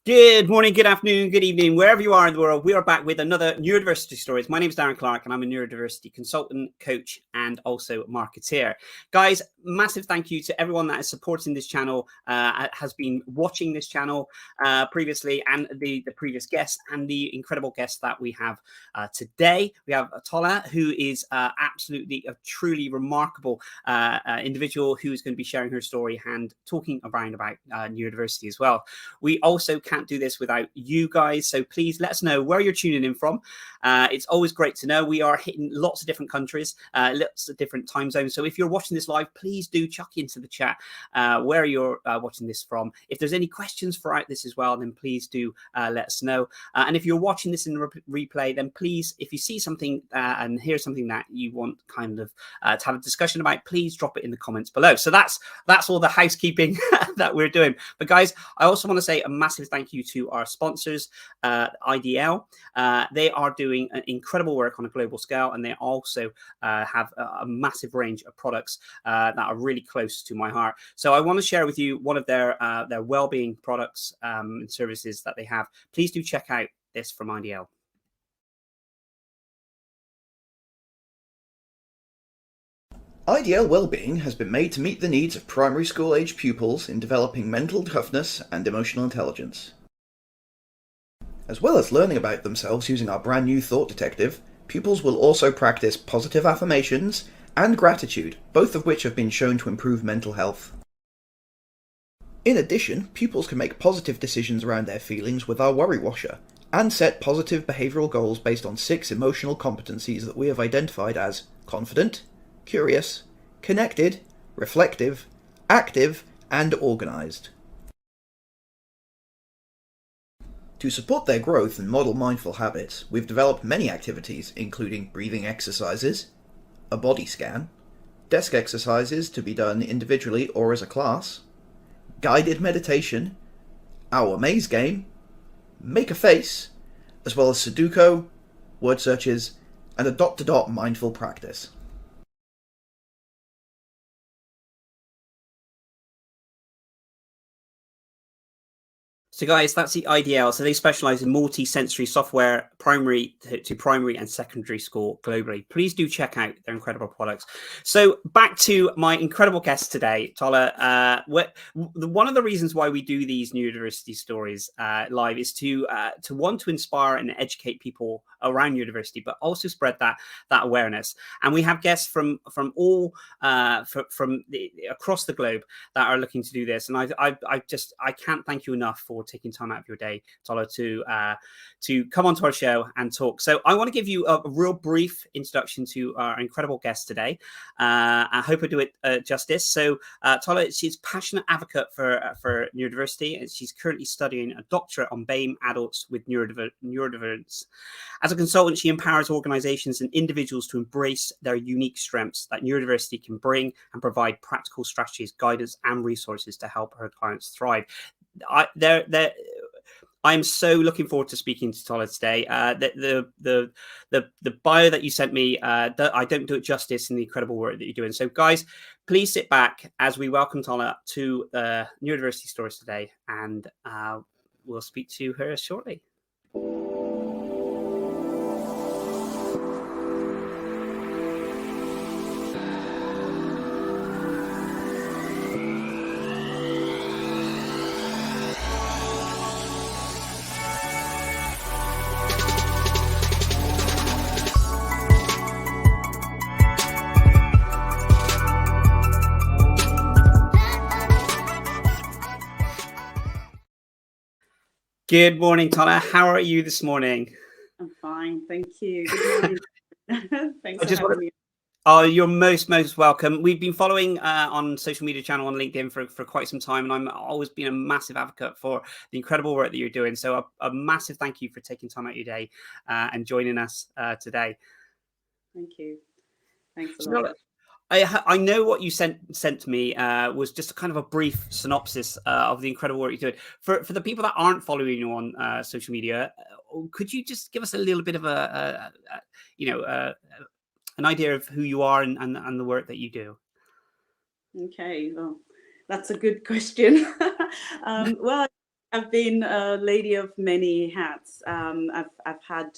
Good morning, good afternoon, good evening, wherever you are in the world. We are back with another Neurodiversity Stories. My name is Darren Clark and I'm a neurodiversity consultant, coach, and also marketeer. Guys, massive thank you to everyone that is supporting this channel, has been watching this channel previously, and the previous guests and the incredible guests that we have today. We have Tola, who is absolutely a truly remarkable individual who is going to be sharing her story and talking around about neurodiversity as well. We also can't do this without you guys, so please let us know where you're tuning in from. It's always great to know. We are hitting lots of different countries, lots of different time zones, so if you're watching this live, please do chuck into the chat where you're watching this from. If there's any questions throughout this as well, then please do let us know. And if you're watching this in replay, then please, if you see something and hear something that you want kind of to have a discussion about, please drop it in the comments below. So that's all the housekeeping that we're doing. But guys, I also want to say a massive thank you to our sponsors, IDL. They are doing an incredible work on a global scale, and they also have a massive range of products that are really close to my heart. So I want to share with you one of their well-being products and services that they have. Please do check out this from IDL. IDL Wellbeing has been made to meet the needs of primary school age pupils in developing mental toughness and emotional intelligence. As well as learning about themselves using our brand new thought detective, pupils will also practice positive affirmations and gratitude, both of which have been shown to improve mental health. In addition, pupils can make positive decisions around their feelings with our Worry Washer, and set positive behavioural goals based on 6 emotional competencies that we have identified as confident, curious, connected, reflective, active, and organised. To support their growth and model mindful habits, we've developed many activities, including breathing exercises, a body scan, desk exercises to be done individually or as a class, guided meditation, our maze game, make a face, as well as Sudoku, word searches, and a dot-to-dot mindful practice. So guys, that's the IDL. So they specialize in multi-sensory software, primary to primary and secondary school globally. Please do check out their incredible products. So back to my incredible guest today, Tola. One of the reasons why we do these Neurodiversity Stories live is to want to inspire and educate people around neurodiversity, but also spread that awareness. And we have guests from all across the globe that are looking to do this. And I can't thank you enough for taking time out of your day, Tola, to come onto our show and talk. So I want to give you a real brief introduction to our incredible guest today. I hope I do it justice. So Tola, she's a passionate advocate for neurodiversity, and she's currently studying a doctorate on BAME adults with neurodivergence. As a consultant, she empowers organizations and individuals to embrace their unique strengths that neurodiversity can bring and provide practical strategies, guidance, and resources to help her clients thrive. I'm so looking forward to speaking to Tola today. The bio that you sent me, I don't do it justice in the incredible work that you're doing. So guys, please sit back as we welcome Tola to Neurodiversity Stories today, and we'll speak to her shortly. Good morning, Tola. How are you this morning? I'm fine, thank you. Good morning. Thanks for having me. Oh, you're most welcome. We've been following on social media channel on LinkedIn for quite some time, and I'm always been a massive advocate for the incredible work that you're doing. So a massive thank you for taking time out of your day and joining us today. Thank you. Thanks a lot. I know what you sent to me was just a kind of a brief synopsis of the incredible work you're doing. For the people that aren't following you on social media, could you just give us a little bit of an idea of who you are and the work that you do? Okay, well, that's a good question. Well, I've been a lady of many hats. I've had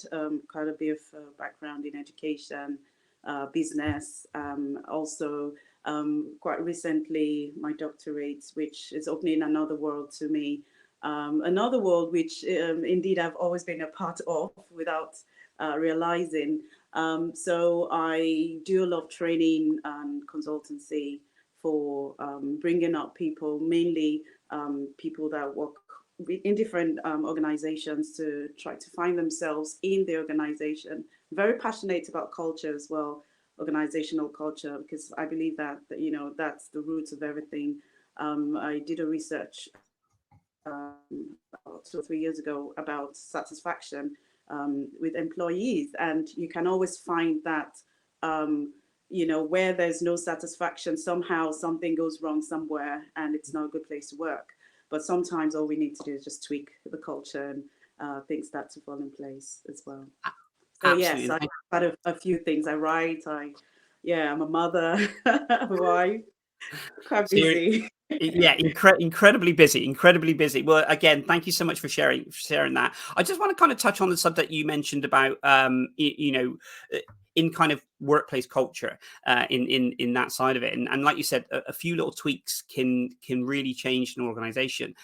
quite a bit of background in education, business, also quite recently my doctorate, which is opening another world to me, another world which indeed I've always been a part of without realizing. So I do a lot of training and consultancy for bringing up people, mainly people that work in different organizations to try to find themselves in the organization. Very passionate about culture as well, organizational culture, because I believe that you know that's the roots of everything. I did a research about 2 or 3 years ago about satisfaction with employees, and you can always find that you know, where there's no satisfaction, somehow something goes wrong somewhere, and it's not a good place to work. But sometimes all we need to do is just tweak the culture, and things start to fall in place as well. So Absolutely. yes, I've had a few things. I write. I'm a mother, a wife, quite So you're, busy. yeah, incredibly busy. Well, again, thank you so much for sharing that. I just want to kind of touch on the subject you mentioned about you know, in kind of workplace culture, in that side of it, and like you said, a few little tweaks can really change an organization.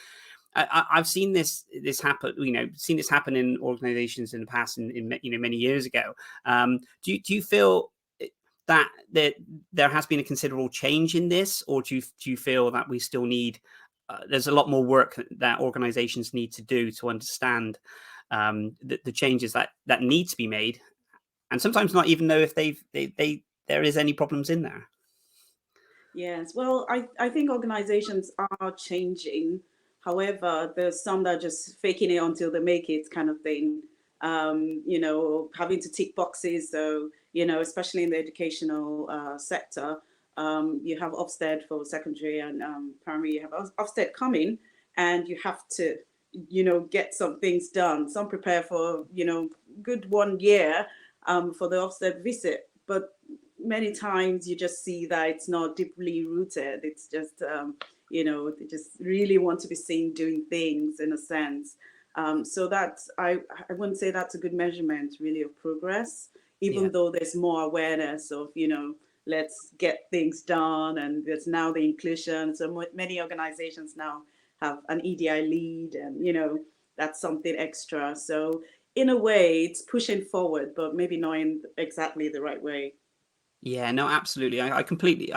I've seen this happen. You know, seen this happen in organizations in the past, in you know, many years ago. Do you feel that there has been a considerable change in this, or do you feel that we still need there's a lot more work that organizations need to do to understand the changes that need to be made, and sometimes not even know if there is any problems in there? Yes, well, I think organizations are changing. However, there's some that are just faking it until they make it kind of thing. You know, having to tick boxes. So, you know, especially in the educational sector, you have Ofsted for secondary and primary, you have Ofsted coming, and you have to, you know, get some things done. Some prepare for, you know, good 1 year for the Ofsted visit. But many times you just see that it's not deeply rooted. It's just, you know, they just really want to be seen doing things in a sense. So that's, I wouldn't say that's a good measurement really of progress, even though there's more awareness of, you know, let's get things done. And there's now the inclusion. So many organizations now have an EDI lead, and, you know, that's something extra. So in a way it's pushing forward, but maybe not in exactly the right way. Yeah, no, absolutely. I completely,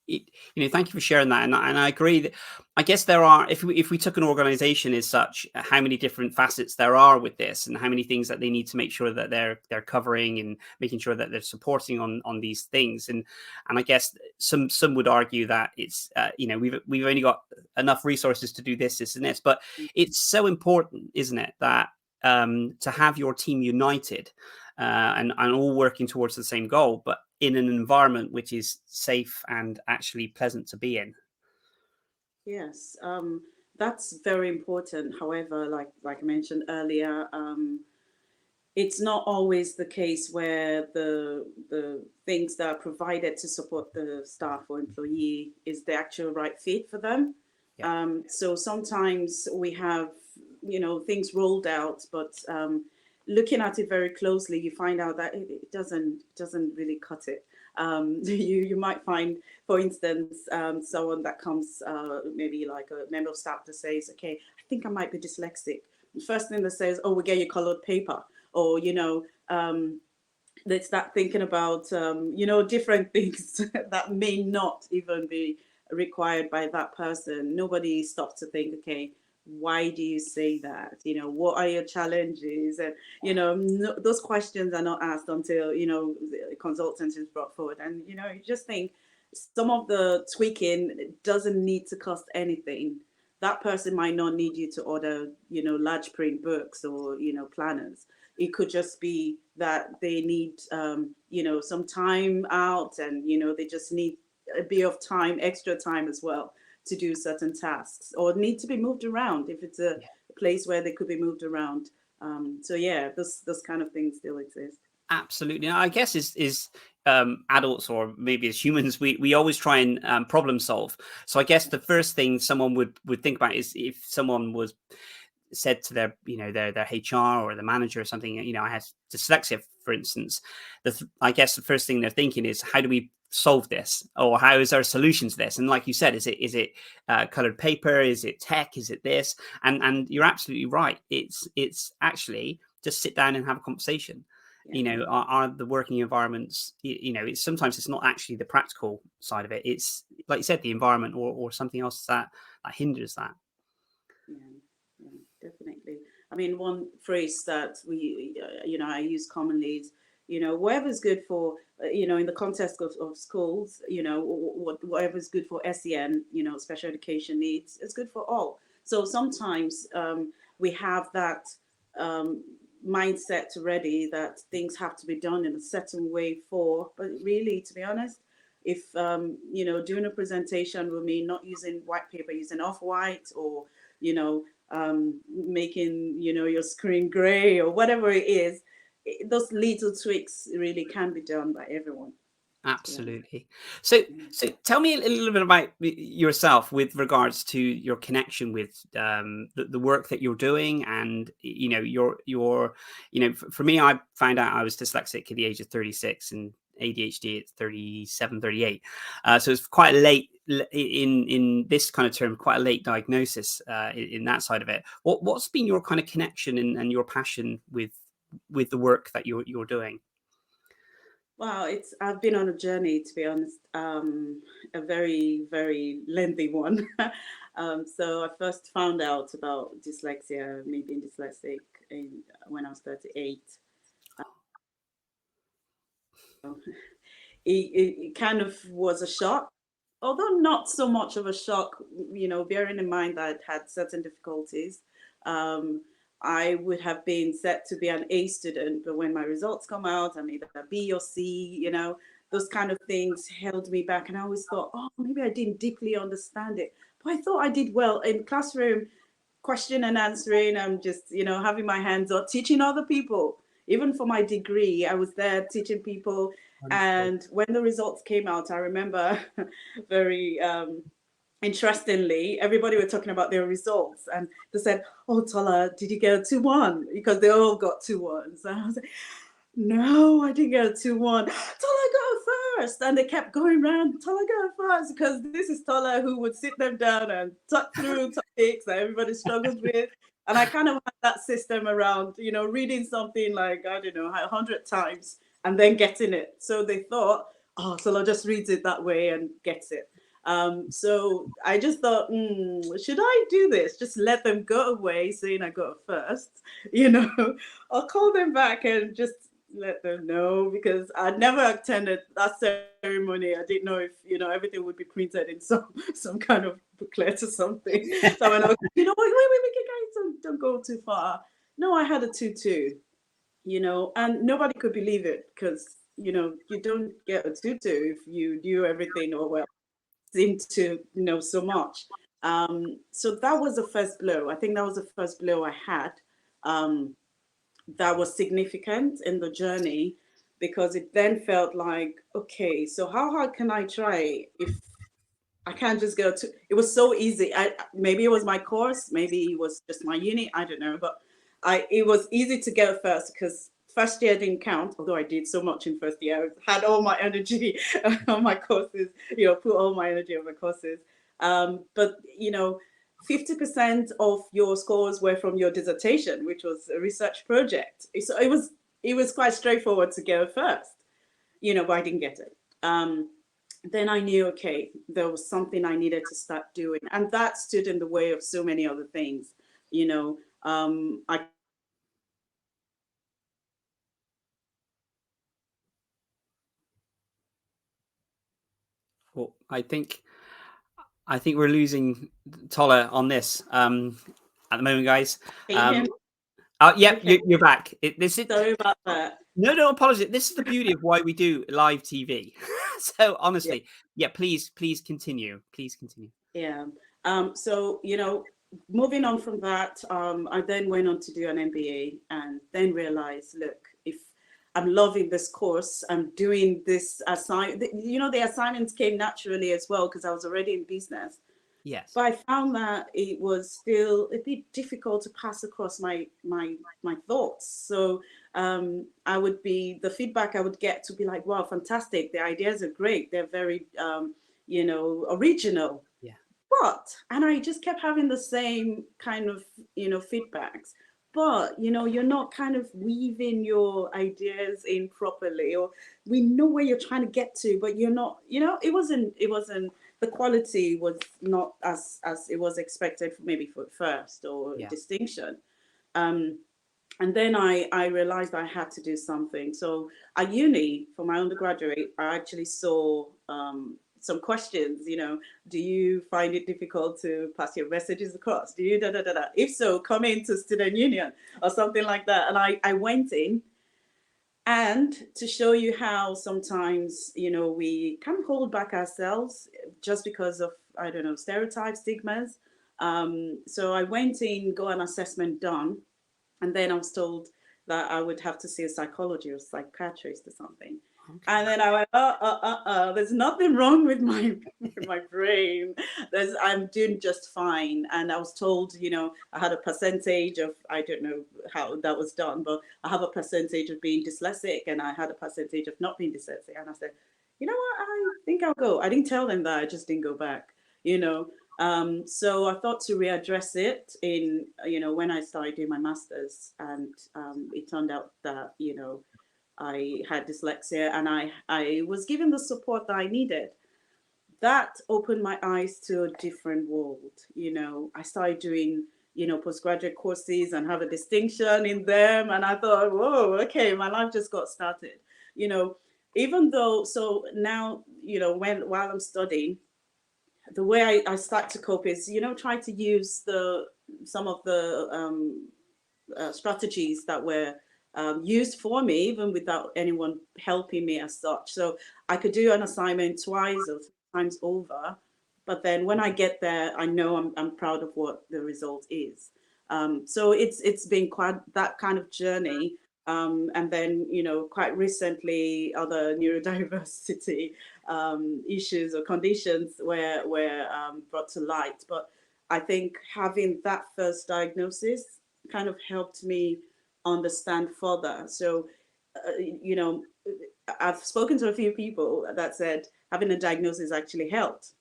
you know, thank you for sharing that, and I agree that I guess there are, if we took an organization as such, how many different facets there are with this, and how many things that they need to make sure that they're covering and making sure that they're supporting on these things, and I guess some would argue that it's you know, we've only got enough resources to do this and this, but it's so important, isn't it, that to have your team united and all working towards the same goal, but in an environment which is safe and actually pleasant to be in. Yes, that's very important. However, like I mentioned earlier, it's not always the case where the things that are provided to support the staff or employee is the actual right fit for them. So sometimes we have, you know, things rolled out, but looking at it very closely, you find out that it doesn't really cut it. You might find, for instance, someone that comes, maybe like a member of staff that says, okay, I think I might be dyslexic. The first thing that says, oh, we'll get you colored paper. Or, you know, they start thinking about, you know, different things that may not even be required by that person. Nobody stops to think, okay, why do you say that? You know, what are your challenges? And, you know, those questions are not asked until, you know, the consultant is brought forward. And, you know, you just think some of the tweaking doesn't need to cost anything. That person might not need you to order, you know, large print books or, you know, planners. It could just be that they need, you know, some time out, and, you know, they just need a bit of time, extra time as well, to do certain tasks, or need to be moved around if it's a place where they could be moved around. So yeah, those kind of things still exist. Absolutely. I guess is adults, or maybe as humans, we always try and problem solve. So I guess the first thing someone would think about is if someone was said to their, their HR or the manager or something, I have dyslexia, for instance, I guess the first thing they're thinking is, how do we solve this, or how is our solution to this? And like you said, is it colored paper, is it tech, is it this? And you're absolutely right. It's actually just sit down and have a conversation. Yeah. Are the working environments, sometimes it's not actually the practical side of it. It's like you said, the environment or something else that hinders that. Yeah, definitely. I mean, one phrase that I use commonly is, whatever's good for, in the context of schools, whatever's good for SEN, special education needs, is good for all. So sometimes we have that mindset already that things have to be done in a certain way but really, to be honest, if doing a presentation will mean not using white paper, using off-white, or making your screen gray, or whatever it is, those little tweaks really can be done by everyone. Absolutely. So tell me a little bit about yourself with regards to your connection with the work that you're doing, and for me, I found out I was dyslexic at the age of 36 and ADHD at 37, 38. So it's quite late in this kind of term, quite a late diagnosis in that side of it. What's been your kind of connection and your passion with the work that you're doing? Wow, I've been on a journey, to be honest, a very, very lengthy one. So I first found out about dyslexia, me being dyslexic, when I was 38. It kind of was a shock, although not so much of a shock, bearing in mind that I'd had certain difficulties. I would have been set to be an A student, but when my results come out, I'm either a B or C, those kind of things held me back. And I always thought, oh, maybe I didn't deeply understand it. But I thought I did well in classroom, question and answering. I'm just, having my hands up, teaching other people. Even for my degree, I was there teaching people. Wonderful. And when the results came out, I remember very interestingly, everybody were talking about their results, and they said, "Oh, Tola, did you get a 2-1?" Because they all got 2-1s. And I was like, "No, I didn't get a 2-1. Tola got first." And they kept going around, "Tola got first," because this is Tola who would sit them down and talk through topics that everybody struggles with. And I kind of had that system around, reading something like, I don't know, 100 times and then getting it. So they thought, oh, Tola just reads it that way and gets it. So I just thought, should I do this? Just let them go away saying I got first, I'll call them back and just let them know, because I'd never attended that ceremony. I didn't know if, everything would be printed in some kind of booklet or something. So I went, okay, wait, guys, don't go too far. No, I had a 2-2, and nobody could believe it, because, you don't get a 2-2 if you do everything or well. Seemed to know so much. So that was the first blow. I think that was the first blow I had that was significant in the journey, because it then felt like, okay, so how hard can I try if I can't just go to, it was so easy. Maybe it was my course, maybe it was just my uni, I don't know, but it was easy to get first, because first year didn't count, although I did so much in first year. I had all my energy on my courses, put all my energy on my courses. But, 50% of your scores were from your dissertation, which was a research project. So it was quite straightforward to get first, but I didn't get it. Then I knew, okay, there was something I needed to start doing. And that stood in the way of so many other things. Well, I think we're losing Tola on this at the moment, guys. Yeah, okay. You're back. Sorry about that. No, apologies. This is the beauty of why we do live TV. So honestly, yeah, please continue. Please continue. Yeah. So, moving on from that, I then went on to do an MBA, and then realized, look, if I'm loving this course. I'm doing this assignment. You know, the assignments came naturally as well because I was already in business. Yes. But I found that it was still a bit difficult to pass across my thoughts. So the feedback I would get to be like, wow, fantastic. The ideas are great. They're very, original. Yeah. And I just kept having the same kind of, feedbacks. But, you're not kind of weaving your ideas in properly, or we know where you're trying to get to, but you're not, it wasn't, the quality was not as it was expected, maybe for first or distinction. And then I realized I had to do something. So at uni, for my undergraduate, I actually saw some questions, do you find it difficult to pass your messages across? Do you da-da-da-da? If so, come into student union or something like that. And I went in, and to show you how sometimes, we can hold back ourselves just because of, I don't know, stereotypes, stigmas. So I went in, got an assessment done, and then I was told that I would have to see a psychologist or psychiatrist or something. Okay. And then I went, there's nothing wrong with my brain. I'm doing just fine. And I was told, I had a percentage of, I don't know how that was done, but I have a percentage of being dyslexic, and I had a percentage of not being dyslexic. And I said, you know what, I think I'll go. I didn't tell them that, I just didn't go back, So I thought to readdress it in, when I started doing my master's, and it turned out that, I had dyslexia, and I was given the support that I needed. That opened my eyes to a different world. I started doing, postgraduate courses and have a distinction in them. And I thought, whoa, okay, my life just got started, even though, so now, while I'm studying, the way I start to cope is, try to use some of the strategies that were used for me, even without anyone helping me as such. So I could do an assignment twice or three times over, but then when I get there, I know I'm proud of what the result is. So it's been quite that kind of journey. And then, quite recently, other neurodiversity issues or conditions were brought to light. But I think having that first diagnosis kind of helped me understand further. So, I've spoken to a few people that said having a diagnosis actually helped.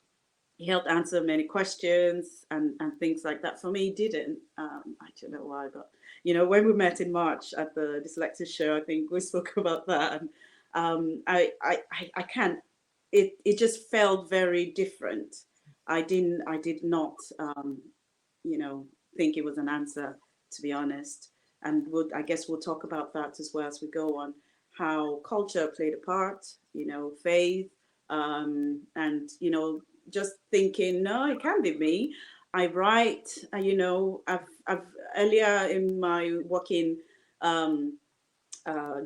It helped answer many questions and things like that. For me, it didn't. I don't know why, but when we met in March at the dyslexia show, I think we spoke about that, and I can't. It just felt very different. I did not, think it was an answer, to be honest. And I guess we'll talk about that as well as we go on, how culture played a part, faith, and, just thinking, no, it can't be me. I write, I've earlier in my working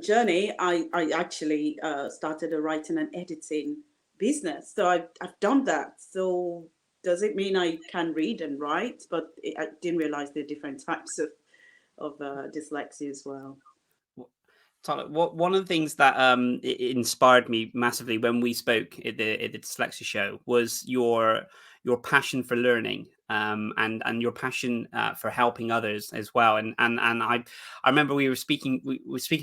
journey, I actually started a writing and editing business. So I've done that. So does it mean I can read and write? But I didn't realize there are different types of dyslexia as well. Tola, one of the things that inspired me massively when we spoke at the dyslexia show was your passion for learning, and your passion for helping others as well. And I remember we were speaking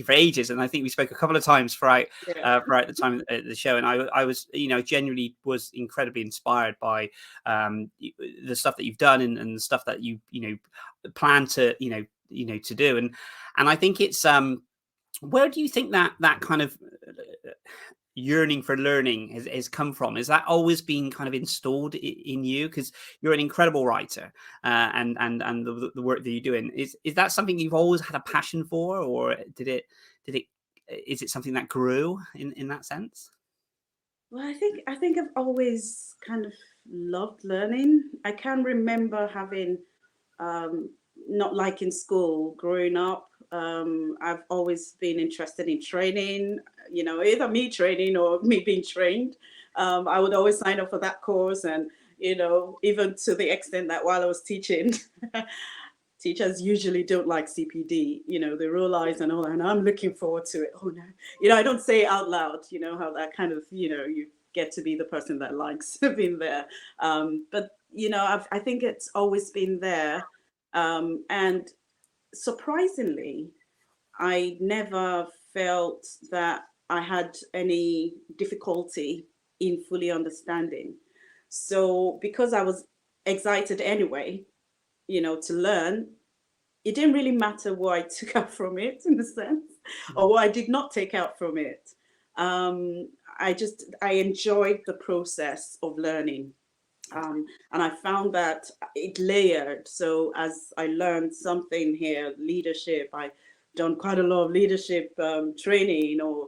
for ages, and I think we spoke a couple of times throughout the time at the show. And I was genuinely was incredibly inspired by the stuff that you've done and the stuff that you plan to to do. And I think it's where do you think that kind of yearning for learning has come from? Has that always been kind of installed in you? Because you're an incredible writer, and the work that you're doing, is that something you've always had a passion for, or is it something that grew in that sense? Well, I think I've always kind of loved learning. I can remember having not liking school growing up. I've always been interested in training, either me training or me being trained. I would always sign up for that course, and even to the extent that while I was teaching, teachers usually don't like CPD. They roll eyes and all, and I'm looking forward to it. Oh no, I don't say it out loud. How that kind of, you get to be the person that likes being there. But I think it's always been there, and surprisingly, I never felt that I had any difficulty in fully understanding. So because I was excited anyway, to learn, it didn't really matter what I took out from it, in a sense, or what I did not take out from it. I enjoyed the process of learning. And I found that it layered. So as I learned something here, leadership, I done quite a lot of leadership training, or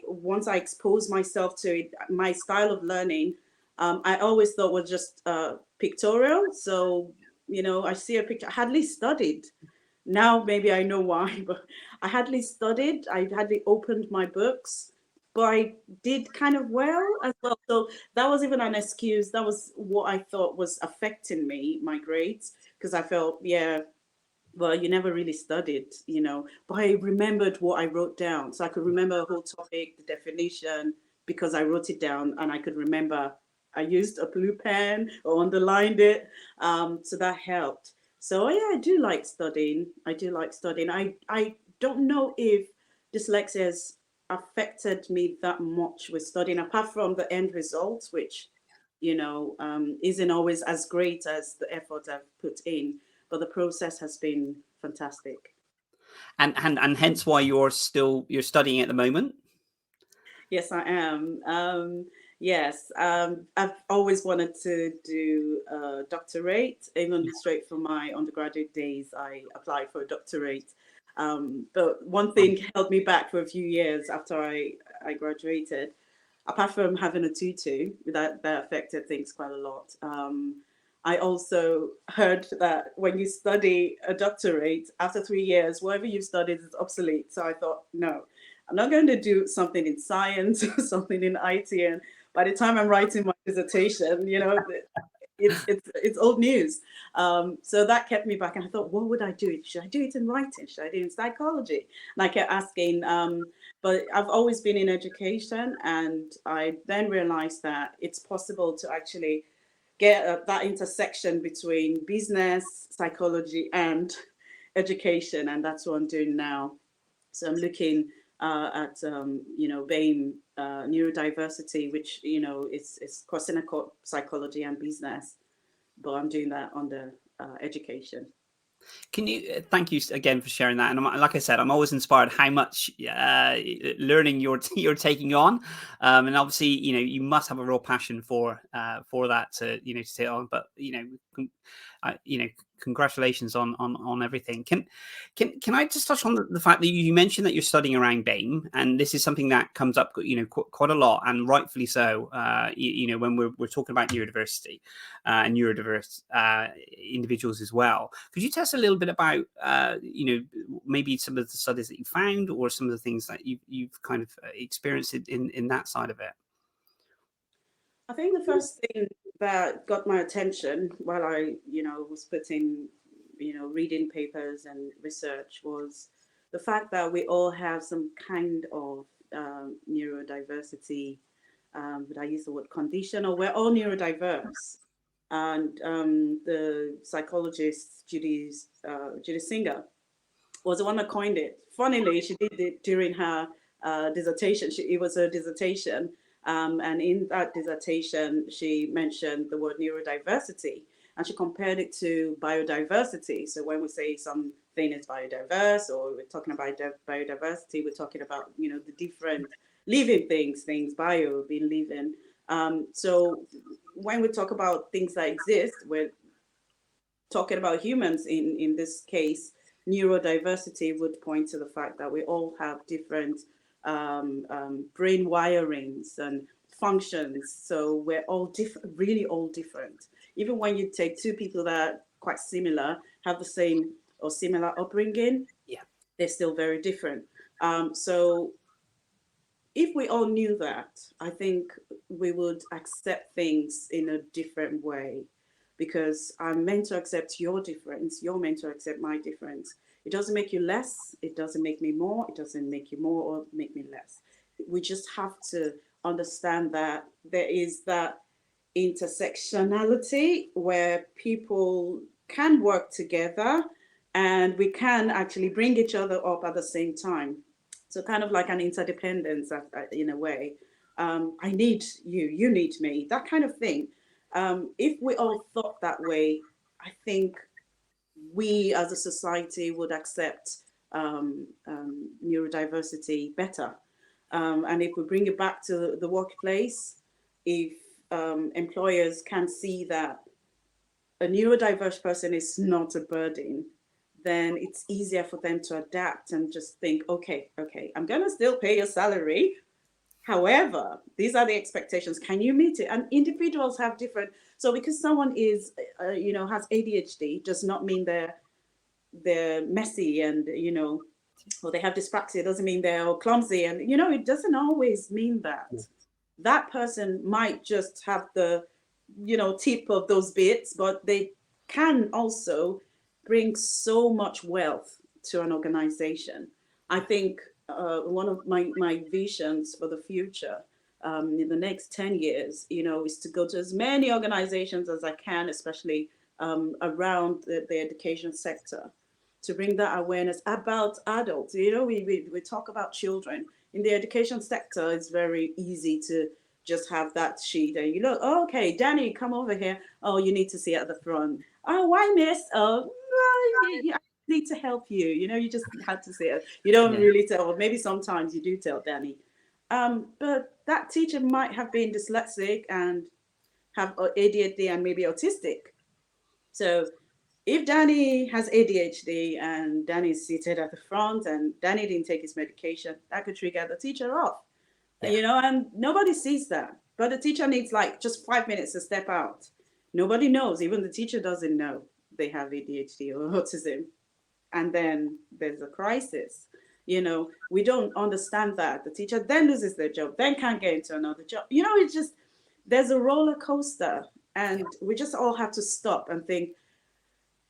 once I exposed myself to it, my style of learning, I always thought was just pictorial. So I see a picture. I hardly studied. Now maybe I know why, but I hardly studied. I hardly opened my books, but I did kind of well as well. So that was even an excuse. That was what I thought was affecting me, my grades, because I felt, yeah, well, you never really studied, but I remembered what I wrote down. So I could remember a whole topic, the definition, because I wrote it down, and I could remember I used a blue pen or underlined it. So that helped. So yeah, I do like studying. I don't know if dyslexia has affected me that much with studying, apart from the end result, which, isn't always as great as the effort I've put in. But the process has been fantastic. And hence why you're studying at the moment. Yes, I am. Yes, I've always wanted to do a doctorate. Even straight from my undergraduate days, I applied for a doctorate. But one thing held me back for a few years after I graduated, apart from having a tutu, that affected things quite a lot. I also heard that when you study a doctorate, after 3 years, whatever you studied is obsolete. So I thought, no, I'm not going to do something in science or something in IT. And by the time I'm writing my dissertation, it's old news. So that kept me back. And I thought, what would I do? Should I do it in writing? Should I do it in psychology? And I kept asking. But I've always been in education. And I then realized that it's possible to actually get that intersection between business, psychology, and education. And that's what I'm doing now. So I'm looking at BAME, neurodiversity, which is crossing across psychology and business, but I'm doing that under education. Can you thank you again for sharing that? And like I said, I'm always inspired how much learning you're taking on, and obviously you must have a real passion for that to to take on. But congratulations on everything. Can I just touch on the fact that you mentioned that you're studying around BAME, and this is something that comes up quite a lot, and rightfully so. When we're talking about neurodiversity and neurodiverse individuals as well. Could you tell us a little bit about maybe some of the studies that you found, or some of the things that you've kind of experienced in that side of it? I think the first thing that got my attention while I, was putting, reading papers and research was the fact that we all have some kind of neurodiversity. But I use the word condition, or we're all neurodiverse. And the psychologist Judy Singer was the one that coined it. Funnily, she did it during her dissertation. It was a dissertation. And in that dissertation, she mentioned the word neurodiversity, and she compared it to biodiversity. So when we say something is biodiverse, or we're talking about biodiversity, we're talking about, the different living things, bio being living. So when we talk about things that exist, we're talking about humans. In this case, neurodiversity would point to the fact that we all have different brain wirings and functions. So we're all different, really all different. Even when you take two people that are quite similar, have the same or similar upbringing, they're still very different. So if we all knew that, I think we would accept things in a different way. because I'm meant to accept your difference. You're meant to accept my difference. It doesn't make you less. It doesn't make me more. It doesn't make you more or make me less. We just have to understand that there is that intersectionality where people can work together and we can actually bring each other up at the same time. So kind of like an interdependence in a way. I need you, you need me, that kind of thing. If we all thought that way, I think we as a society would accept neurodiversity better. And if we bring it back to the workplace, if employers can see that a neurodiverse person is not a burden, then it's easier for them to adapt and just think, okay, I'm going to still pay your salary. However, these are the expectations. Can you meet it? And individuals have different. So because someone is, has ADHD, does not mean they're messy and, or they have dyspraxia. It doesn't mean they're clumsy. And, it doesn't always mean that. Yeah. That person might just have the, tip of those bits, but they can also bring so much wealth to an organization. I think one of my visions for the future in the next 10 years, is to go to as many organizations as I can, especially around the education sector, to bring that awareness about adults. We talk about children. In the education sector, it's very easy to just have that sheet and you look, oh, okay, Danny, come over here. Oh, you need to sit at the front. Oh, why, miss? Oh, I need to help you. You just had to say it. You don't really tell, or maybe sometimes you do tell Danny. But that teacher might have been dyslexic and have ADHD and maybe autistic. So if Danny has ADHD and Danny's seated at the front and Danny didn't take his medication, that could trigger the teacher off. Yeah. And nobody sees that. But the teacher needs just 5 minutes to step out. Nobody knows. Even the teacher doesn't know they have ADHD or autism. And then there's a crisis. We don't understand that. The teacher then loses their job, then can't get into another job. It's just, there's a roller coaster. And we just all have to stop and think,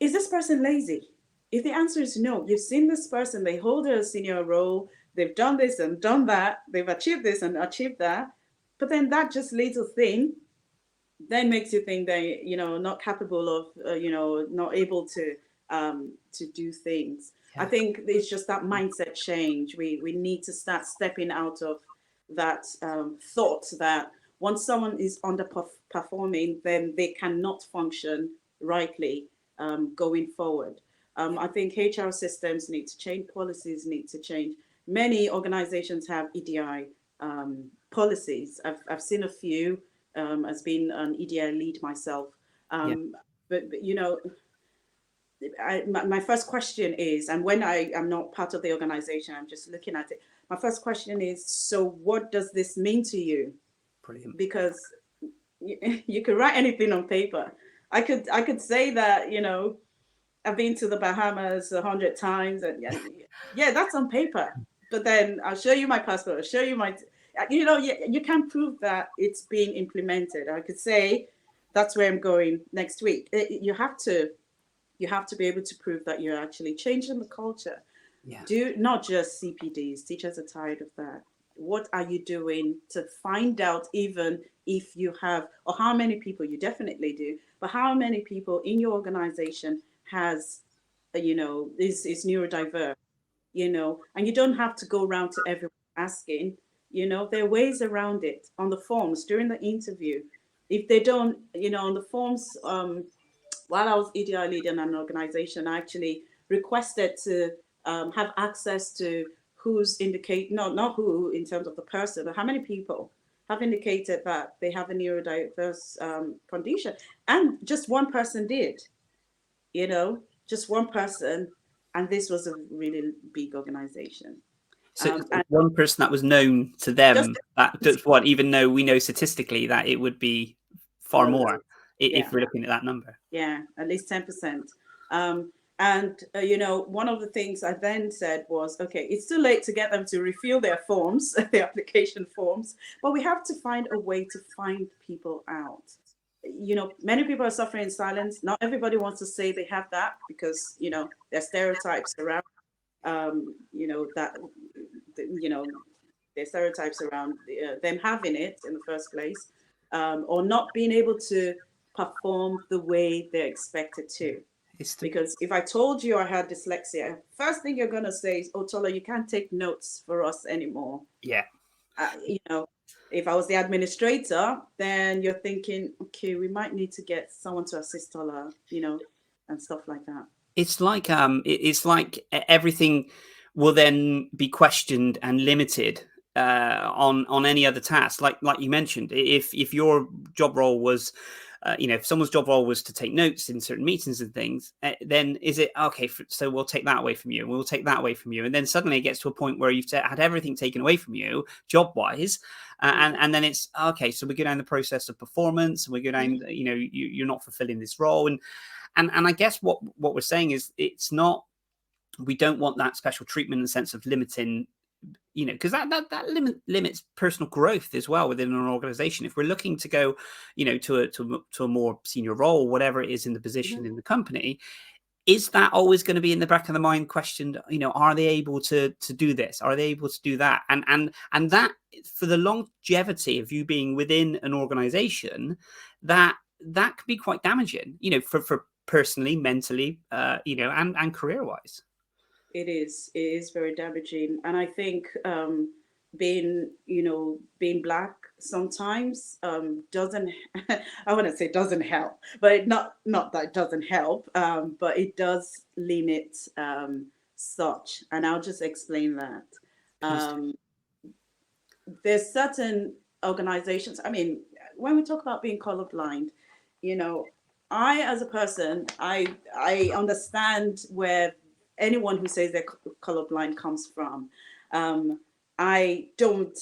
is this person lazy? If the answer is no, you've seen this person, they hold a senior role, they've done this and done that, they've achieved this and achieved that. But then that just little thing then makes you think they, not capable of, not able to do things. Yeah. I think it's just that mindset change. We need to start stepping out of that thought that once someone is underperforming, then they cannot function rightly going forward. I think HR systems need to change, policies need to change. Many organizations have EDI policies. I've seen a few, as being an EDI lead myself. But my first question is, and when I am not part of the organization, I'm just looking at it. My first question is, so what does this mean to you? Brilliant. Because you could write anything on paper. I could say that, I've been to the Bahamas 100 times and yeah, that's on paper. But then I'll show you my passport, I'll show you my, you can't prove that it's being implemented. I could say that's where I'm going next week. You have to be able to prove that you're actually changing the culture. Yeah. Do not just CPDs. Teachers are tired of that. What are you doing to find out, even if you have, or how many people, you definitely do, but how many people in your organization has, is neurodiverse, and you don't have to go around to everyone asking, there are ways around it on the forms during the interview. If they don't, on the forms, while I was EDI leading an organization, I actually requested to have access to who's indicate, not who in terms of the person, but how many people have indicated that they have a neurodiverse condition. And just one person did, just one person. And this was a really big organization. So one person that was known to them, even though we know statistically that it would be far more if we're looking at that number. Yeah, at least 10%. And one of the things I then said was, okay, it's too late to get them to refill their forms, the application forms, but we have to find a way to find people out. many people are suffering in silence. Not everybody wants to say they have that because, there's stereotypes around, that, there's stereotypes around them having it in the first place, or not being able to perform the way they're expected to. Because if I told you I had dyslexia, first thing you're going to say is, oh, Tola, you can't take notes for us anymore. Yeah. If I was the administrator, then you're thinking, okay, we might need to get someone to assist Tola, and stuff like that. It's like everything will then be questioned and limited on any other task. Like you mentioned, if your job role was, if someone's job role was to take notes in certain meetings and things, then is it okay? So we'll take that away from you, and we'll take that away from you, and then suddenly it gets to a point where you've had everything taken away from you, job wise, and then it's okay. So we go down the process of performance, and we go down, you're not fulfilling this role, and I guess what we're saying is it's not. We don't want that special treatment in the sense of limiting. Because that limits personal growth as well within an organization. If we're looking to go, to a more senior role, whatever it is in the position in the company, is that always going to be in the back of the mind questioned? Are they able to do this? Are they able to do that? And that, for the longevity of you being within an organization, that can be quite damaging. For personally, mentally, and career wise. It is very damaging. And I think being Black sometimes doesn't, I wouldn't say doesn't help, but not that it doesn't help, but it does limit such. And I'll just explain that. There's certain organizations, when we talk about being colorblind, I, as a person, I understand where anyone who says they're colorblind comes from. I don't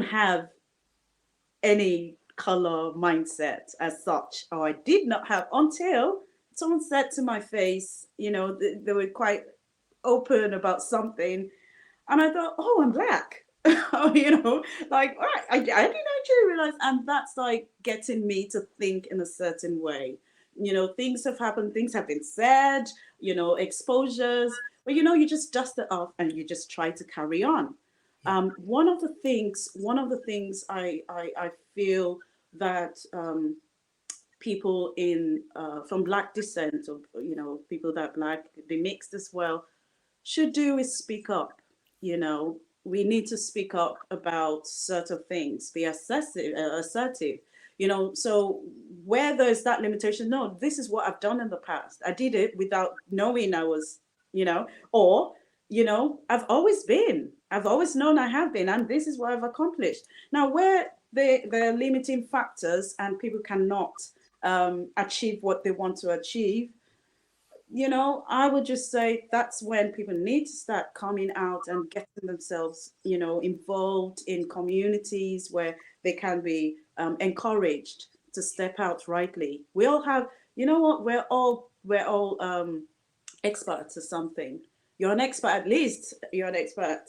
have any color mindset as such, or I did not have until someone said to my face, they were quite open about something, and I thought, oh, I'm Black. Like, all right, I didn't actually realize, and that's like getting me to think in a certain way. Things have happened, things have been said, exposures, but you just dust it off and you just try to carry on. One of the things I feel that people from Black descent, or people that are Black, they mixed as well, should do is speak up. We need to speak up about certain things, be assertive. So where there's that limitation, no, this is what I've done in the past. I did it without knowing I was, or, I've always known I have been, and this is what I've accomplished. Now, where there are limiting factors and people cannot achieve what they want to achieve, I would just say that's when people need to start coming out and getting themselves, involved in communities where they can be encouraged to step out rightly. We all have, we're all experts at something. You're an expert, at least you're an expert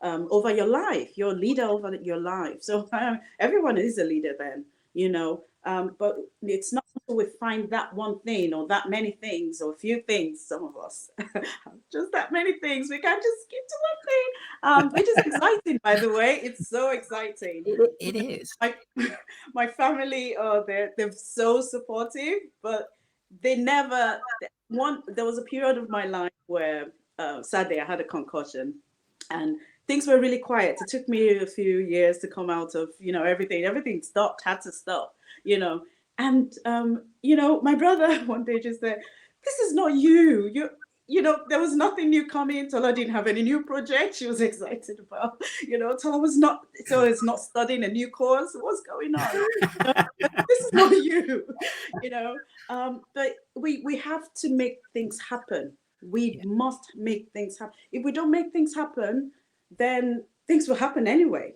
over your life. You're a leader over your life. So everyone is a leader then, but it's not until we find that one thing or that many things or a few things, some of us, just that many things, we can't just skip to one thing, which is exciting, by the way. It's so exciting. It is. My family, they're so supportive, but they never, there was a period of my life where sadly I had a concussion and things were really quiet. It took me a few years to come out of, everything stopped, had to stop, and, my brother one day just said, this is not you. There was nothing new coming. Tola didn't have any new project she was excited about, Tola was not studying a new course. What's going on? This is not you, but we have to make things happen. We must make things happen. If we don't make things happen, then things will happen anyway.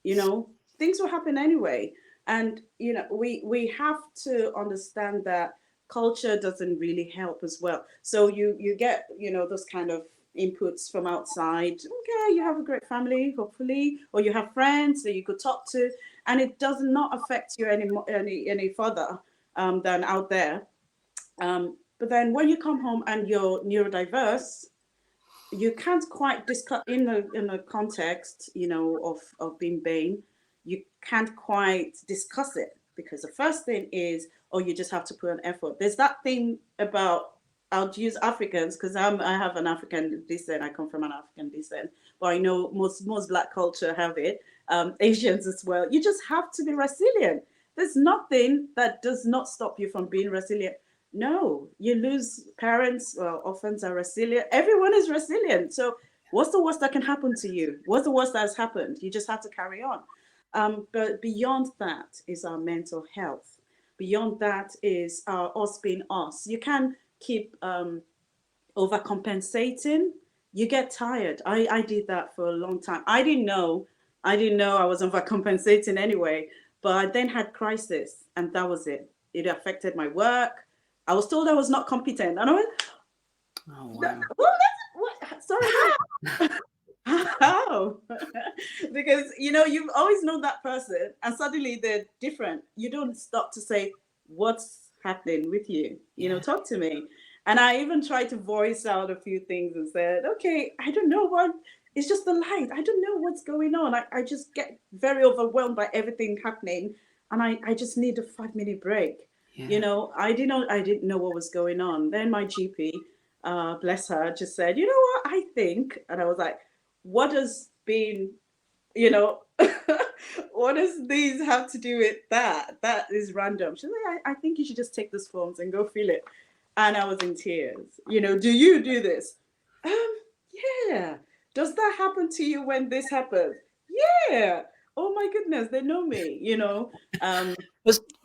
Things will happen anyway. And, we have to understand that culture doesn't really help as well. So you get, those kind of inputs from outside. Okay, you have a great family, hopefully, or you have friends that you could talk to. and it does not affect you any further than out there. But then when you come home and you're neurodiverse, you can't quite discuss in the context, of being BAME. You can't quite discuss it because the first thing is, oh, you just have to put an effort. There's that thing about, I'll use Africans because I have an African descent. I come from an African descent, but I know most Black culture have it. Asians as well. You just have to be resilient. There's nothing that does not stop you from being resilient. No, you lose parents. Well, orphans are resilient. Everyone is resilient. So what's the worst that can happen to you? What's the worst that has happened? You just have to carry on. But beyond that is our mental health. Beyond that is us being us. You can keep overcompensating. You get tired. I did that for a long time. I didn't know I was overcompensating anyway, but I then had crisis, and that was it. It affected my work. I was told I was not competent, and I went, "Oh wow, what? Sorry, how?" Because you've always known that person, and suddenly they're different. You don't stop to say, "What's happening with you?" Talk to me. And I even tried to voice out a few things and said, "Okay, I don't know what. It's just the light. I don't know what's going on. I just get very overwhelmed by everything happening, and I just need a 5-minute break." Yeah. I didn't know what was going on. Then my GP, bless her, just said, "You know what? I think," and I was like, "What does being, what does these have to do with that? That is random." She's like, I think you should just take this forms and go feel it." And I was in tears. "Do you do this?" Yeah. "Does that happen to you when this happens?" "Yeah." "Oh my goodness, they know me,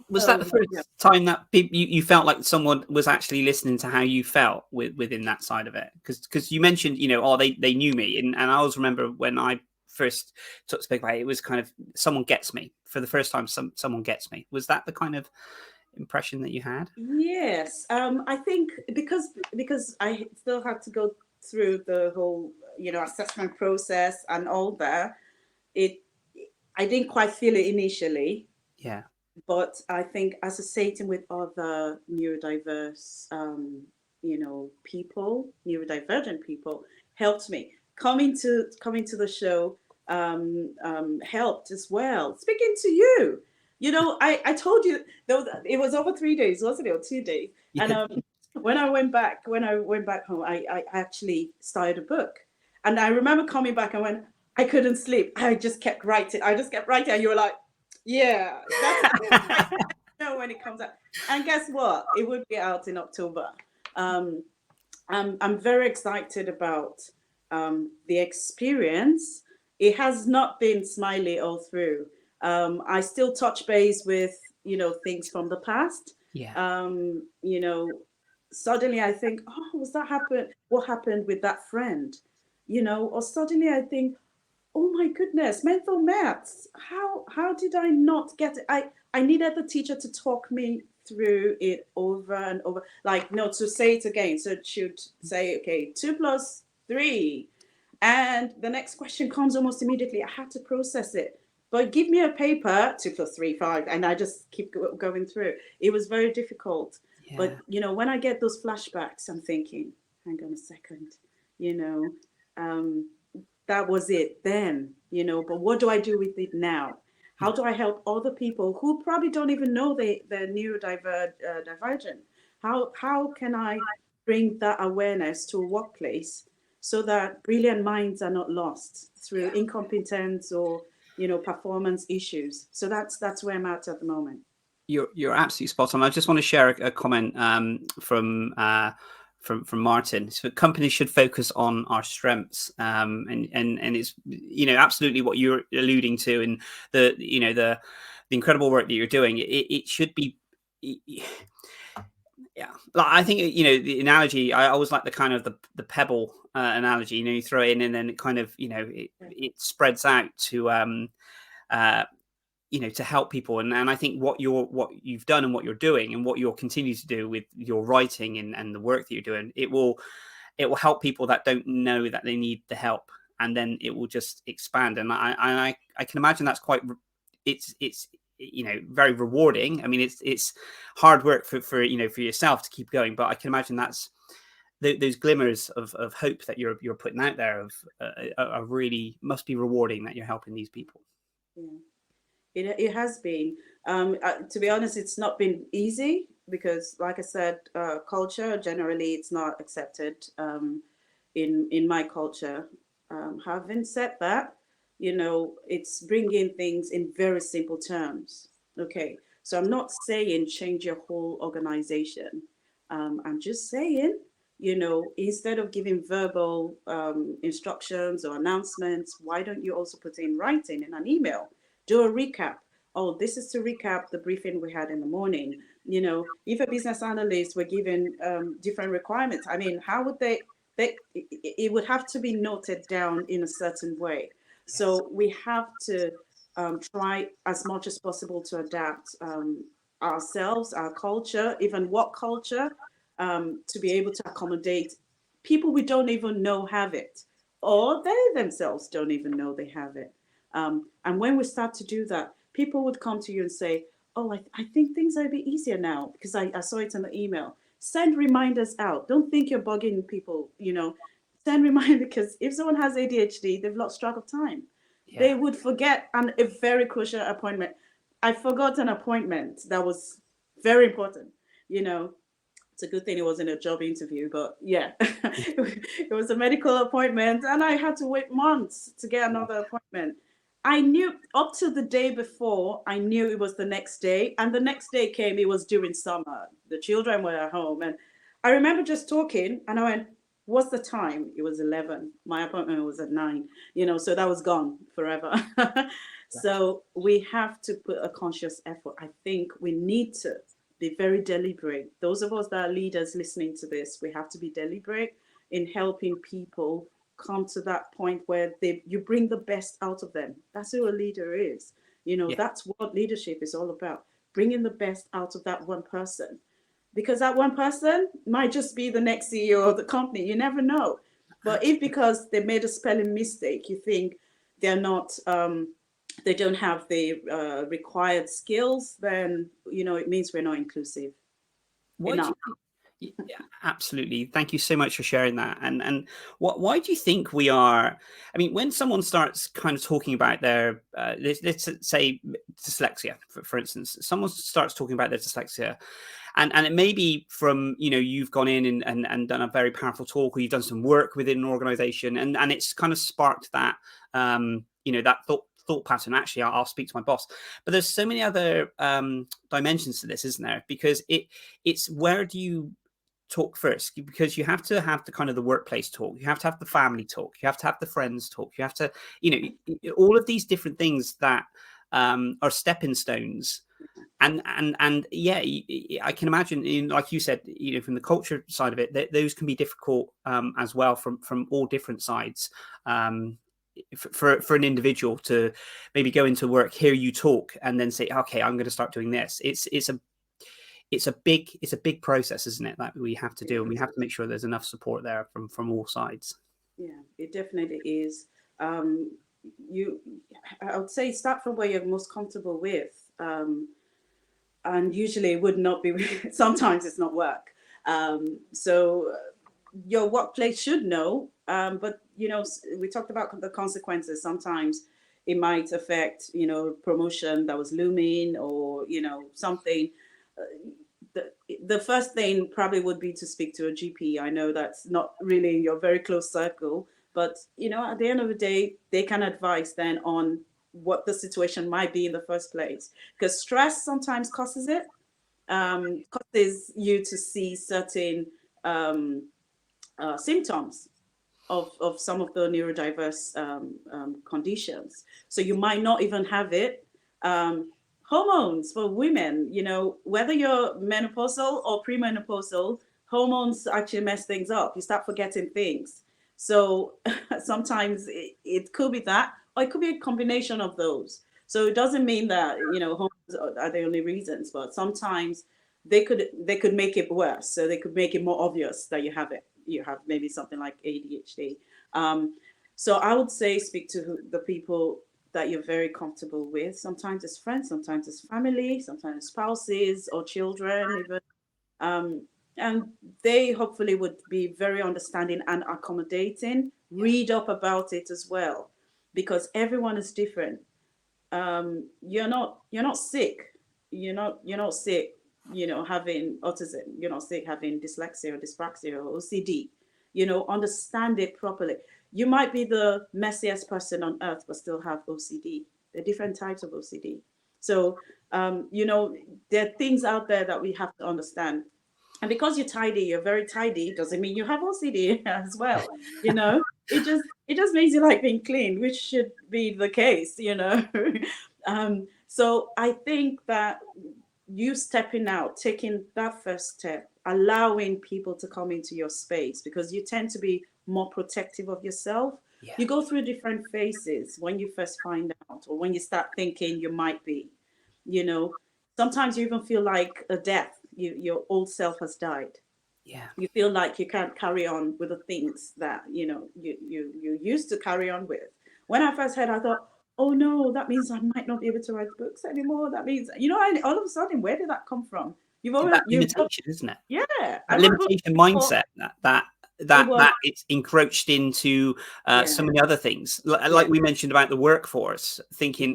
Was that the first time that you felt like someone was actually listening to how you felt within that side of it? Because you mentioned, they knew me, and I always remember when I first spoke about it, it was kind of someone gets me for the first time. Someone gets me. Was that the kind of impression that you had? Yes, I think because I still had to go through the whole assessment process and all that. I didn't quite feel it initially. Yeah. But I think associating with other neurodiverse, people, neurodivergent people, helped me. Coming to the show helped as well. Speaking to you, I told you it was over 3 days, wasn't it, or 2 days? Yeah. And when I went back home, I actually started a book, and I remember coming back and when I couldn't sleep, I just kept writing. And you were like, "Yeah, that's when it comes out." And guess what? It would be out in October. I'm very excited about the experience. It has not been smiley all through. I still touch base with things from the past. Yeah. Suddenly I think, "Oh, was that happen? What happened with that friend?" Or suddenly I think, "Oh my goodness, mental maths. How did I not get it?" I needed the teacher to talk me through it over and over. Like, no, to say it again. So she'd say, "Okay, 2 plus 3." And the next question comes almost immediately. I had to process it. But give me a paper, 2 plus 3, 5, and I just keep going through. It was very difficult. Yeah. But, when I get those flashbacks, I'm thinking, hang on a second, that was it then, but what do I do with it now? How do I help other people who probably don't even know they're neurodivergent? How can I bring that awareness to a workplace so that brilliant minds are not lost through incompetence or performance issues? So that's where I'm at the moment. You're absolutely spot on. I just want to share a comment from Martin. So companies should focus on our strengths, and it's absolutely what you're alluding to, and the incredible work that you're doing. It should be. Yeah, like I think the analogy. I always like the kind of the pebble analogy. You throw it in, and then it kind of it spreads out to to help people. And I think what you've done and what you're doing and what you'll continue to do with your writing and the work that you're doing, it will help people that don't know that they need the help, and then it will just expand. And I can imagine that's quite it's very rewarding. I mean, it's hard work for yourself to keep going, but I can imagine that's those glimmers of hope that you're putting out there are really must be rewarding, that you're helping these people. Yeah, it has been. To be honest, it's not been easy because, like I said, culture generally it's not accepted in my culture. Having said that, it's bringing things in very simple terms. Okay, so I'm not saying change your whole organization. I'm just saying, instead of giving verbal instructions or announcements, why don't you also put in writing in an email? Do a recap. Oh, this is to recap the briefing we had in the morning. If a business analyst were given different requirements, I mean, how would it would have to be noted down in a certain way. So we have to try as much as possible to adapt ourselves, our culture, even work culture, to be able to accommodate people we don't even know have it, or they themselves don't even know they have it. And when we start to do that, people would come to you and say, oh, I think things are a bit easier now because I saw it in the email. Send reminders out. Don't think you're bugging people, Send reminders, because if someone has ADHD, they've lost track of time. Yeah. They would forget a very crucial appointment. I forgot an appointment that was very important, It's a good thing it wasn't a job interview, but yeah, it was a medical appointment and I had to wait months to get another appointment. I knew up to the day before, I knew it was the next day. And the next day came, it was during summer. The children were at home. And I remember just talking and I went, what's the time? It was 11. My appointment was at 9, so that was gone forever. So we have to put a conscious effort. I think we need to be very deliberate. Those of us that are leaders listening to this, we have to be deliberate in helping people come to that point where you bring the best out of them. That's who a leader is. That's what leadership is all about, bringing the best out of that one person. Because that one person might just be the next CEO of the company. You never know. But if because they made a spelling mistake, you think they're not, they don't have the required skills, then, it means we're not inclusive enough. Yeah, absolutely. Thank you so much for sharing that. And why do you think we are? I mean, when someone starts kind of talking about their, let's say dyslexia, for instance, someone starts talking about their dyslexia, and it may be from, you've gone in and done a very powerful talk, or you've done some work within an organization, and it's kind of sparked that, that thought pattern. Actually, I'll speak to my boss. But there's so many other dimensions to this, isn't there? Because it's where do you talk first? Because you have to have the kind of the workplace talk, you have to have the family talk, you have to have the friends talk, you have to, all of these different things that are stepping stones. And yeah, I can imagine, like you said, from the culture side of it, those can be difficult as well from all different sides. For an individual to maybe go into work, hear you talk, and then say, okay, I'm going to start doing this. It's a big process, isn't it, that we have to do, and we have to make sure there's enough support there from all sides. Yeah, it definitely is. I would say start from where you're most comfortable with, and usually it would not be. Sometimes it's not work. So your workplace should know, but we talked about the consequences. Sometimes it might affect promotion that was looming, or something. The first thing probably would be to speak to a GP. I know that's not really in your very close circle, but at the end of the day, they can advise then on what the situation might be in the first place, because stress sometimes causes it, causes you to see certain symptoms of some of the neurodiverse conditions. So you might not even have it. Hormones for women, whether you're menopausal or premenopausal, hormones actually mess things up. You start forgetting things. So sometimes it could be that, or it could be a combination of those. So it doesn't mean that, hormones are the only reasons, but sometimes they could make it worse. So they could make it more obvious that you have it. You have maybe something like ADHD. So I would say speak to the people that you're very comfortable with. Sometimes it's friends, sometimes it's family, sometimes it's spouses or children even. And they hopefully would be very understanding and accommodating. Read up about it as well, because everyone is different. You're not sick. You're not sick, having autism. You're not sick having dyslexia or dyspraxia or OCD. Understand it properly. You might be the messiest person on earth, but still have OCD. There are different types of OCD. So, there are things out there that we have to understand. And because you're very tidy, doesn't mean you have OCD as well. It just makes you like being clean, which should be the case. So I think that you stepping out, taking that first step, allowing people to come into your space, because you tend to be more protective of yourself. Yeah. You go through different phases when you first find out, or when you start thinking you might be. Sometimes you even feel like a death. Your old self has died. Yeah. You feel like you can't carry on with the things that you used to carry on with. When I first heard, I thought, oh no, that means I might not be able to write books anymore. That means, all of a sudden, where did that come from? That limitation, isn't it? Yeah, that limitation mindset that it's encroached into so many other things, like we mentioned about the workforce, thinking,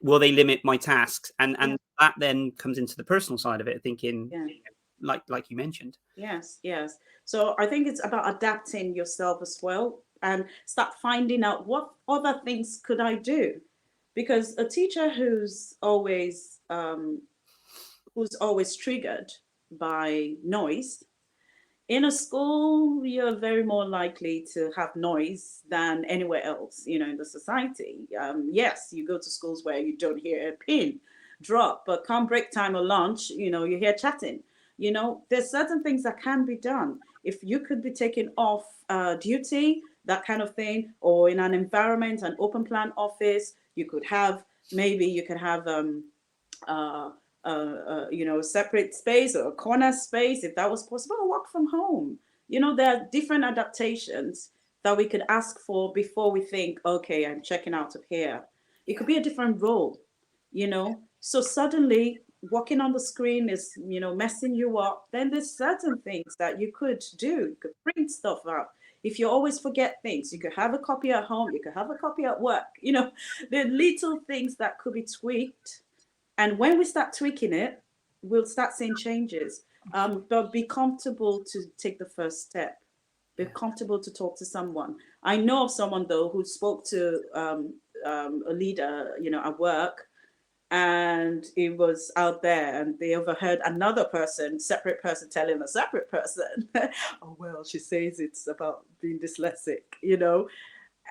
will they limit my tasks, and that then comes into the personal side of it, thinking, like you mentioned. Yes. So I think it's about adapting yourself as well, and start finding out what other things could I do, because a teacher who's always triggered by noise. In a school, you're very more likely to have noise than anywhere else, in the society. Yes, you go to schools where you don't hear a pin drop, but come break time or lunch, you hear chatting. There's certain things that can be done. If you could be taken off duty, that kind of thing, or in an environment, an open plan office, you could have a separate space or a corner space, if that was possible, or work from home. There are different adaptations that we could ask for before we think, okay, I'm checking out of here. It could be a different role, So suddenly working on the screen is, messing you up. Then there's certain things that you could do. You could print stuff out. If you always forget things, you could have a copy at home. You could have a copy at work. There are little things that could be tweaked. And when we start tweaking it, we'll start seeing changes. But be comfortable to take the first step. Be comfortable to talk to someone. I know of someone, though, who spoke to a leader, at work, and it was out there, and they overheard another separate person telling a separate person, oh, well, she says it's about being dyslexic,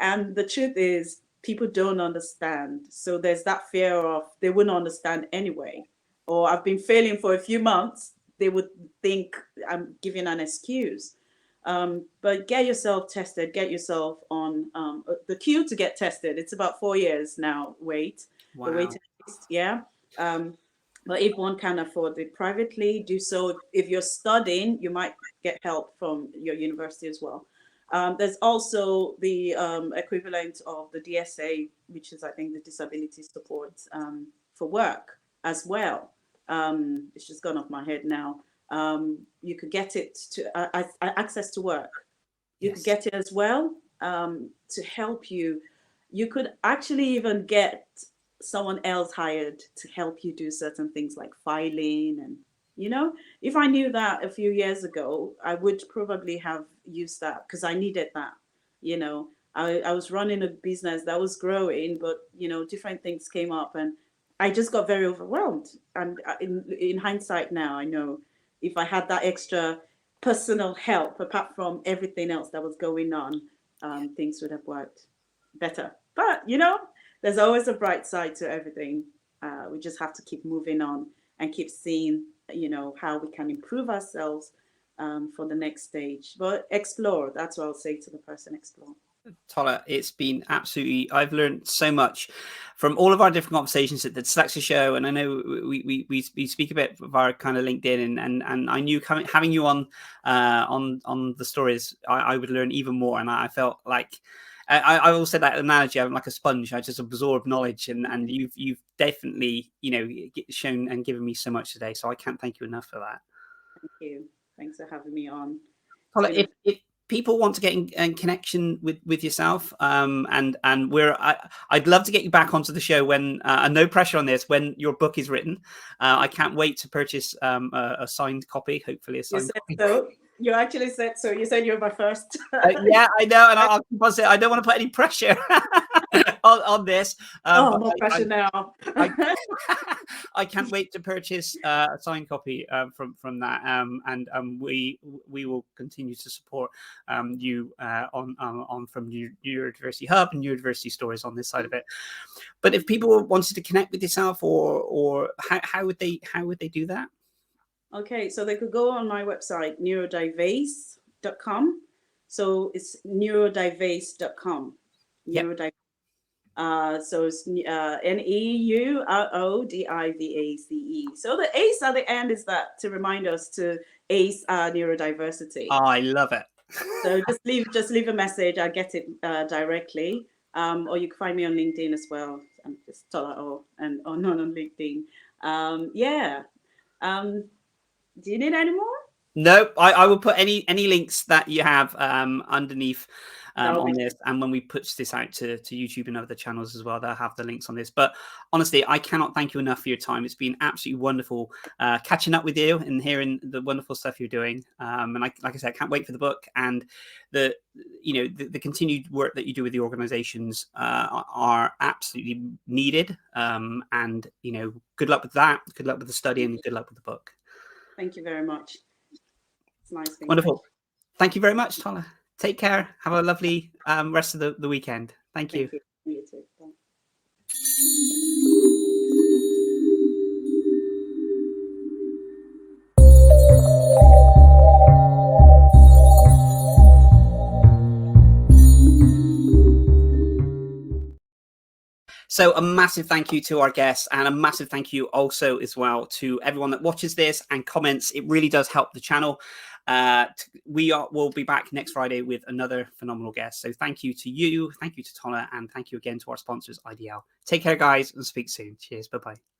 And the truth is, people don't understand. So there's that fear of they wouldn't understand anyway. Or I've been failing for a few months. They would think I'm giving an excuse. But get yourself tested. Get yourself on the queue to get tested. It's about 4 years now. Wait. Wow. The waiting list, yeah. But if one can afford it privately, do so. If you're studying, you might get help from your university as well. There's also the equivalent of the DSA, which is, I think, the disability support for work as well. It's just gone off my head now. You could get it to access to work. You could get it as well to help you. You could actually even get someone else hired to help you do certain things like filing. And, if I knew that a few years ago, I would probably have used that, because I needed that. I was running a business that was growing, but, different things came up and I just got very overwhelmed. And in hindsight now, I know if I had that extra personal help, apart from everything else that was going on, things would have worked better. But, there's always a bright side to everything. We just have to keep moving on and keep seeing, how we can improve ourselves for the next stage. But explore. That's what I'll say to the person, explore. Tola, it's been absolutely, I've learned so much from all of our different conversations at the Dyslexia Show, and I know we speak a bit via kind of LinkedIn, and I knew having you on the stories, I would learn even more, and I felt like I will say that analogy. I'm like a sponge. I just absorb knowledge, and you've definitely, shown and given me so much today. So I can't thank you enough for that. Thank you. Thanks for having me on. Tola, if people want to get in connection with yourself, and I'd love to get you back onto the show when, and no pressure on this, when your book is written. I can't wait to purchase a signed copy, hopefully a signed copy. So. You actually said so. You said you're my first. Yeah, I know, and I'll keep on saying I don't want to put any pressure on this. No pressure now. I can't wait to purchase a signed copy from that, and we will continue to support you on from Neurodiversity Hub and Neurodiversity Stories on this side of it. But if people wanted to connect with yourself, or how would they do that? Okay, so they could go on my website, neurodiverse.com. So it's neurodiverse.com. Yep. So it's NEURODIVACE. So the ACE at the end is that to remind us to ACE neurodiversity. Oh, I love it. So just leave a message. I'll get it directly. Or you can find me on LinkedIn as well. I'm just Tola Awe or not on LinkedIn. Do you need any more? No, I will put any links that you have underneath on this, and when we put this out to YouTube and other channels as well, they'll have the links on this. But honestly, I cannot thank you enough for your time. It's been absolutely wonderful catching up with you and hearing the wonderful stuff you're doing. And like I said, I can't wait for the book, and the continued work that you do with the organizations are absolutely needed. And good luck with that. Good luck with the study, and good luck with the book. Thank you very much. It's nice. Wonderful. Thank you very much, Tola. Take care. Have a lovely rest of the weekend. Thank you. You too. Bye. So a massive thank you to our guests, and a massive thank you also as well to everyone that watches this and comments. It really does help the channel. We'll be back next Friday with another phenomenal guest. So thank you to you, thank you to Tola, and thank you again to our sponsors, IDL. Take care, guys, and speak soon. Cheers. Bye-bye.